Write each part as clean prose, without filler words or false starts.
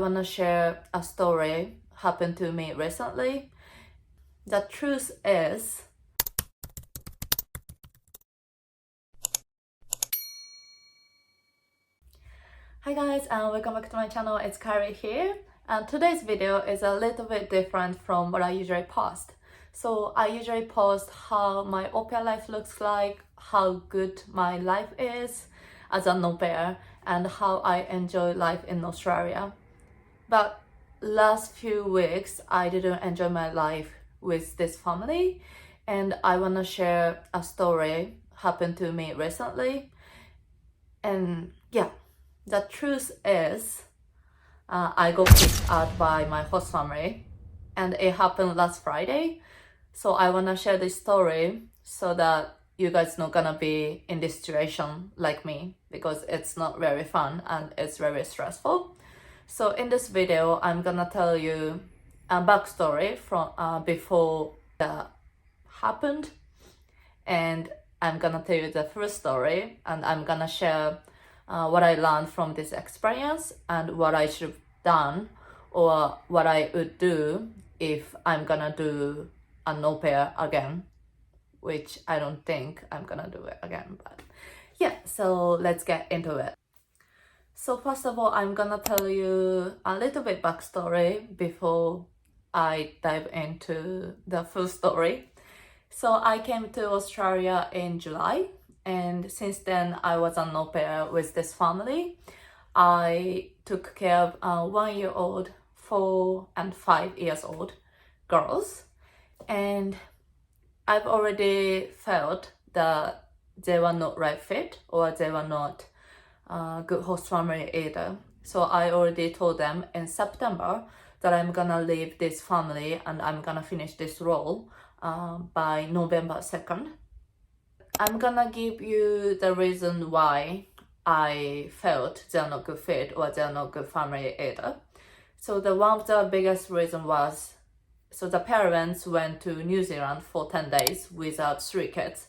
I want to share a story happened to me recently. The truth is, hi guys and welcome back to my channel. It's Kari here, and today's video is a little bit different from what I usually post. So I usually post how my au pair life looks like, how good my life is as an au pair, and how I enjoy life in Australia. But last few weeks I didn't enjoy my life with this family, and I want to share a story happened to me recently. And yeah, the truth is, I got kicked out by my host family, and it happened last Friday. So I want to share this story so that you guys not gonna be in this situation like me, because it's not very fun and it's very stressful. So in this video, I'm gonna tell you a backstory from before that happened, and I'm gonna tell you the full story, and I'm gonna share what I learned from this experience and what I should have done or what I would do if I'm gonna do an au pair again, which I don't think I'm gonna do it again, but yeah, so let's get into it. So first of all, I'm gonna tell you a little bit backstory before I dive into the full story. So I came to Australia in July, and since then I was an au pair with this family. I took care of 1-year-old, 4 and 5 years old girls, and I've already felt that they were not right fit, or they were not good host family either. So I already told them in September that I'm gonna leave this family and I'm gonna finish this role by November 2nd. I'm gonna give you the reason why I felt they're not good fit or they're not good family either. So one of the biggest reason was, so the parents went to New Zealand for 10 days without 3 kids.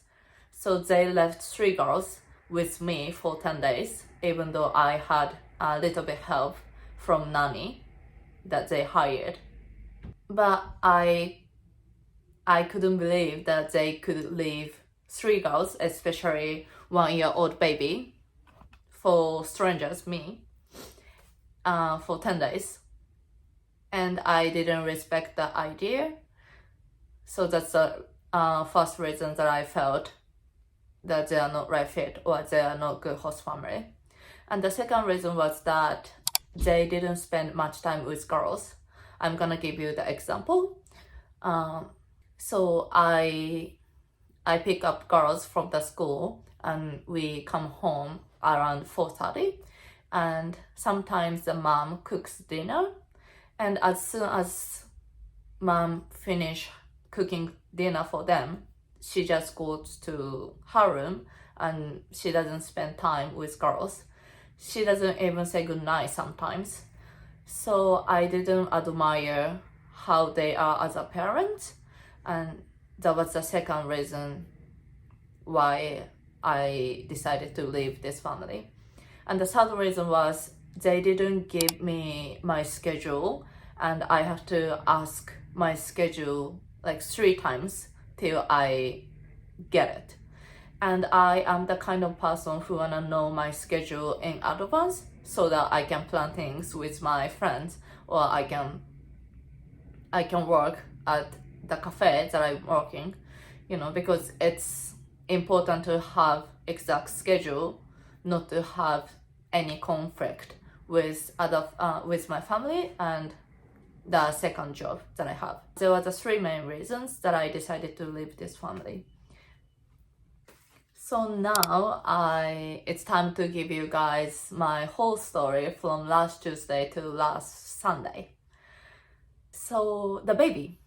So they left 3 girls with me for 10 days, even though I had a little bit help from nanny that they hired. But I couldn't believe that they could leave 3 girls, especially 1-year-old baby, for strangers, me, for 10 days. And I didn't respect that idea. So that's the first reason that I felt that they are not right fit or they are not good host family. And the second reason was that they didn't spend much time with girls. I'm gonna give you the example. So I pick up girls from the school and we come home around 4:30, and sometimes the mom cooks dinner, and as soon as mom finish cooking dinner for them, she just goes to her room and she doesn't spend time with girls. She doesn't even say goodnight sometimes. So I didn't admire how they are as a parent, and that was the second reason why I decided to leave this family. And the third reason was they didn't give me my schedule, and I have to ask my schedule like 3 times till I get it. And I am the kind of person who wanna know my schedule in advance so that I can plan things with my friends, or I can work at the cafe that I'm working, because it's important to have exact schedule, not to have any conflict with with my family and the second job that I have. There were the 3 main reasons that I decided to leave this family. So now it's time to give you guys my whole story from last Tuesday to last Sunday. So the baby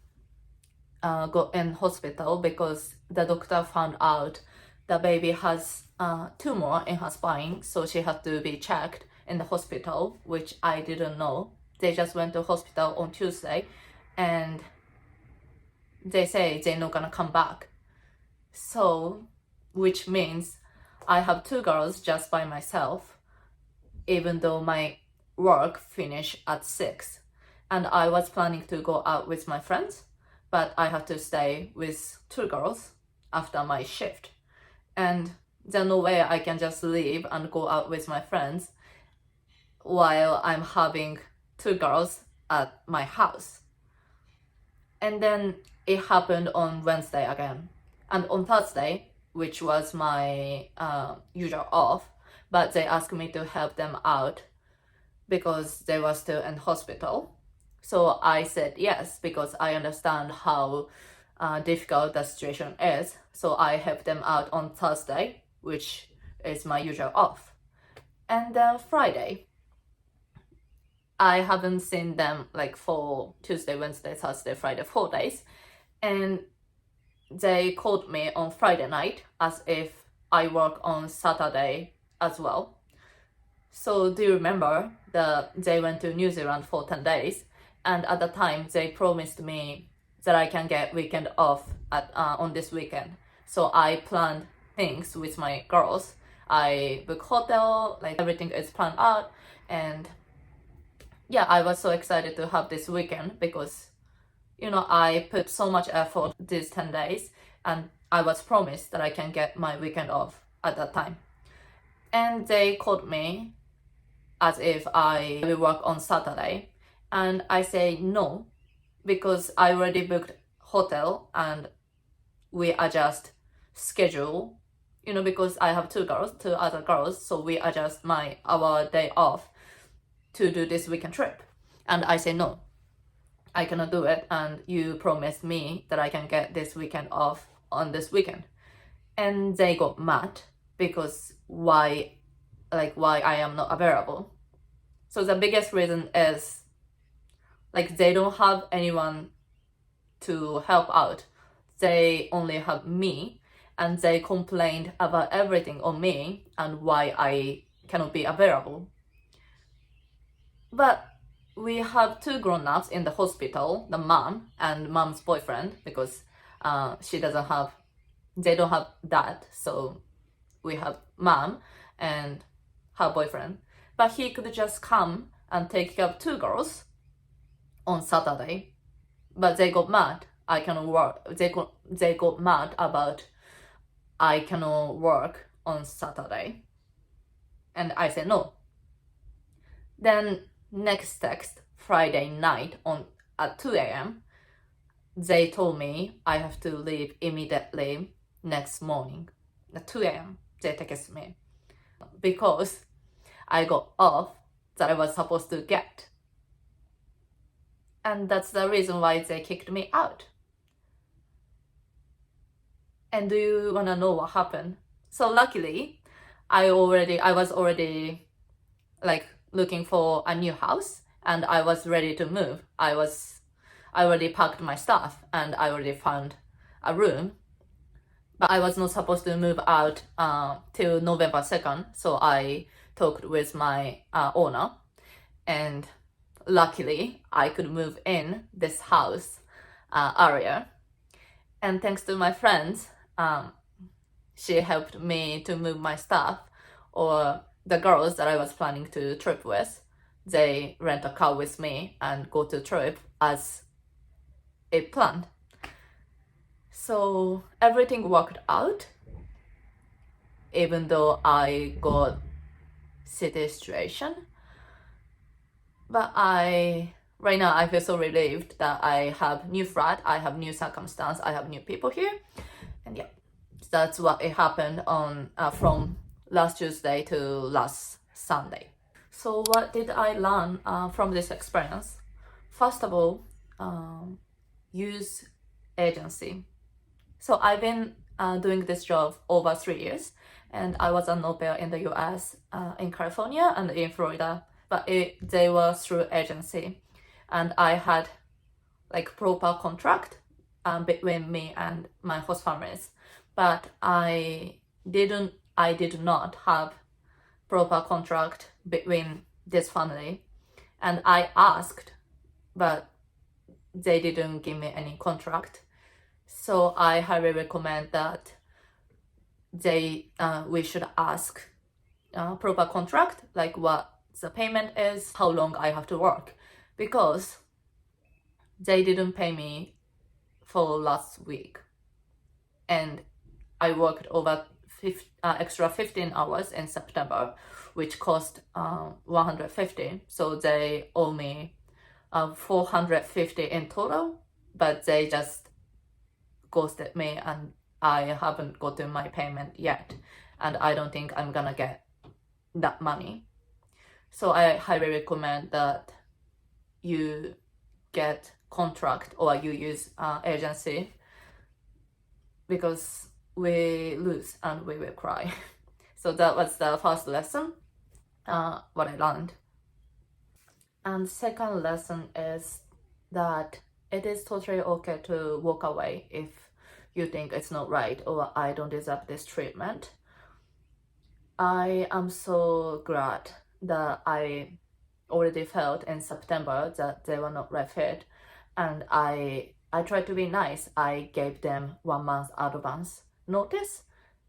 got in hospital because the doctor found out the baby has tumor in her spine, so she had to be checked in the hospital, which I didn't know. They just went to hospital on Tuesday and they say they're not gonna come back. So, which means I have 2 girls just by myself, even though my work finish at 6, and I was planning to go out with my friends, but I had to stay with 2 girls after my shift, and there's no way I can just leave and go out with my friends while I'm having 2 girls at my house. And then it happened on Wednesday again, and on Thursday, which was my usual off, but they asked me to help them out because they were still in hospital. So I said yes, because I understand how difficult the situation is. So I helped them out on Thursday, which is my usual off. And then Friday, I haven't seen them like for Tuesday, Wednesday, Thursday, Friday, 4 days. And they called me on Friday night as if I work on Saturday as well. So do you remember that they went to New Zealand for 10 days? And at the time, they promised me that I can get weekend off on this weekend. So I planned things with my girls. I booked hotel, like everything is planned out. And yeah, I was so excited to have this weekend because, you know, I put so much effort these 10 days and I was promised that I can get my weekend off at that time. And they called me as if I will work on Saturday. And I say no, because I already booked hotel and we adjust schedule, you know, because I have 2 other girls, so we adjust our day off to do this weekend trip. And I say no, I cannot do it, and you promised me that I can get this weekend off on this weekend. And they got mad because why I am not available. So the biggest reason is like they don't have anyone to help out. They only have me, and they complained about everything on me and why I cannot be available. But we have 2 grown-ups in the hospital, the mom and mom's boyfriend, because they don't have dad, so we have mom and her boyfriend. But he could just come and take care of 2 girls on Saturday. But they got mad. I cannot work. They got mad about I cannot work on Saturday. And I said no. Then next text, Friday night at 2 a.m., they told me I have to leave immediately next morning. At 2 a.m., they texted me because I got off that I was supposed to get. And that's the reason why they kicked me out. And do you want to know what happened? So luckily, I was already like looking for a new house, and I was ready to move. I already packed my stuff and I already found a room. But I was not supposed to move out till November 2nd. So I talked with my owner, and luckily I could move in this house area. And thanks to my friends, she helped me to move my stuff, or the girls that I was planning to trip with, they rent a car with me and go to trip as it planned. So everything worked out, even though I got city situation. But right now I feel so relieved that I have new flat, I have new circumstance, I have new people here. And yeah, that's what it happened on from last Tuesday to last Sunday. So what did I learn from this experience? First of all, use agency. So I've been doing this job over 3 years, and I was an au pair in the US, in California and in Florida, but they were through agency, and I had like proper contract between me and my host families, but I did not have proper contract between this family, and I asked, but they didn't give me any contract. So I highly recommend that we should ask proper contract, like what the payment is how long I have to work, because they didn't pay me for last week, and I worked over extra 15 hours in September, which cost 150. So they owe me 450 in total, but they just ghosted me and I haven't gotten my payment yet, and I don't think I'm gonna get that money. So I highly recommend that you get contract or you use agency, because we lose and we will cry. So that was the first lesson, what I learned. And second lesson is that it is totally okay to walk away if you think it's not right or I don't deserve this treatment. I am so glad that I already felt in September that they were not right fit, and I tried to be nice. I gave them 1 month advance notice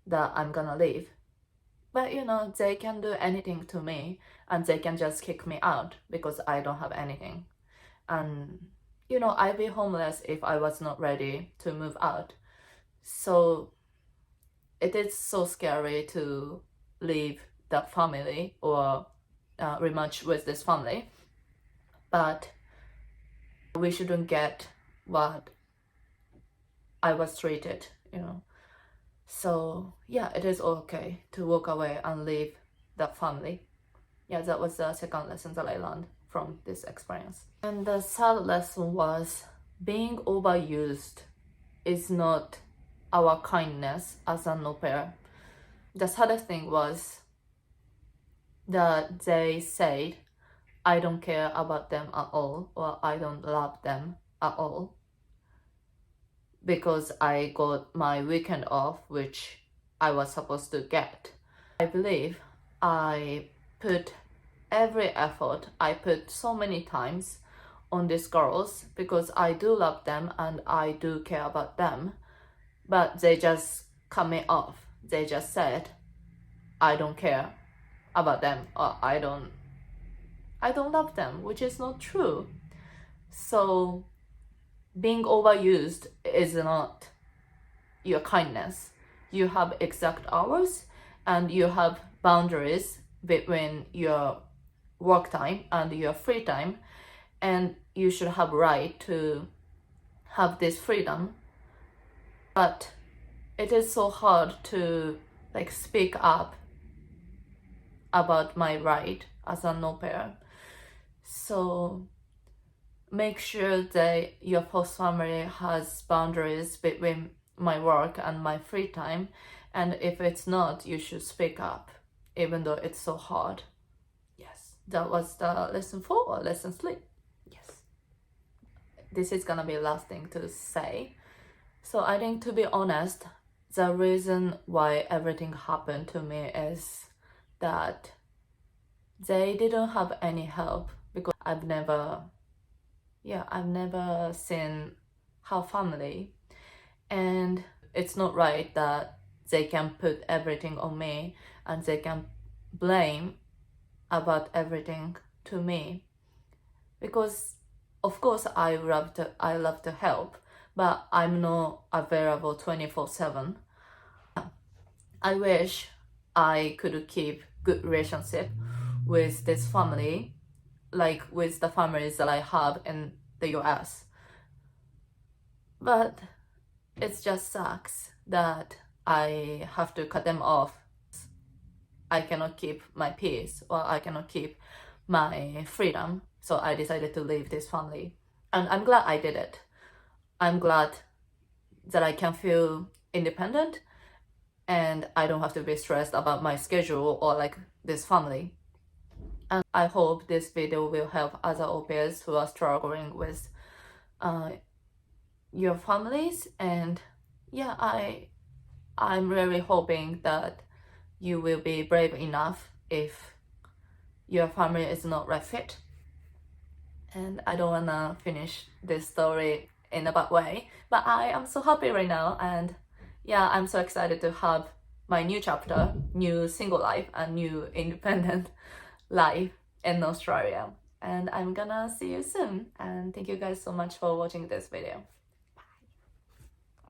that I'm gonna leave. But they can do anything to me and they can just kick me out because I don't have anything. And I'd be homeless if I was not ready to move out. So it is so scary to leave that family or rematch with this family. But we shouldn't get what I was treated, So yeah, it is okay to walk away and leave that family. Yeah, that was the second lesson that I learned from this experience. And the third lesson was being overused is not our kindness as an au pair. The saddest thing was that they said, I don't care about them at all, or I don't love them at all, because I got my weekend off, which I was supposed to get. I believe I put every effort, I put so many times on these girls because I do love them and I do care about them, but they just cut me off. They just said, I don't care about them, or I don't love them, which is not true. So being overused is not your kindness. You have exact hours and you have boundaries between your work time and your free time, and you should have right to have this freedom. But it is so hard to speak up about my right as an au pair. So make sure that your host family has boundaries between my work and my free time, and if it's not, you should speak up, even though it's so hard. Yes, that was the lesson 4 or lesson 3. Yes, this is gonna be the last thing to say. So I think, to be honest, the reason why everything happened to me is that they didn't have any help, because I've never seen her family, and it's not right that they can put everything on me and they can blame about everything to me, because of course I love to help, but I'm not available 24/7. I wish I could keep good relationship with this family, like with the families that I have in the US. But it just sucks that I have to cut them off. I cannot keep my peace, or I cannot keep my freedom. So I decided to leave this family. And I'm glad I did it. I'm glad that I can feel independent and I don't have to be stressed about my schedule or this family. And I hope this video will help other au pairs who are struggling with your families. And yeah, I'm really hoping that you will be brave enough if your family is not right fit. And I don't wanna finish this story in a bad way, but I am so happy right now, and yeah, I'm so excited to have my new chapter, new single life and new independent life. in Australia. And I'm gonna see you soon. And thank you guys so much for watching this video.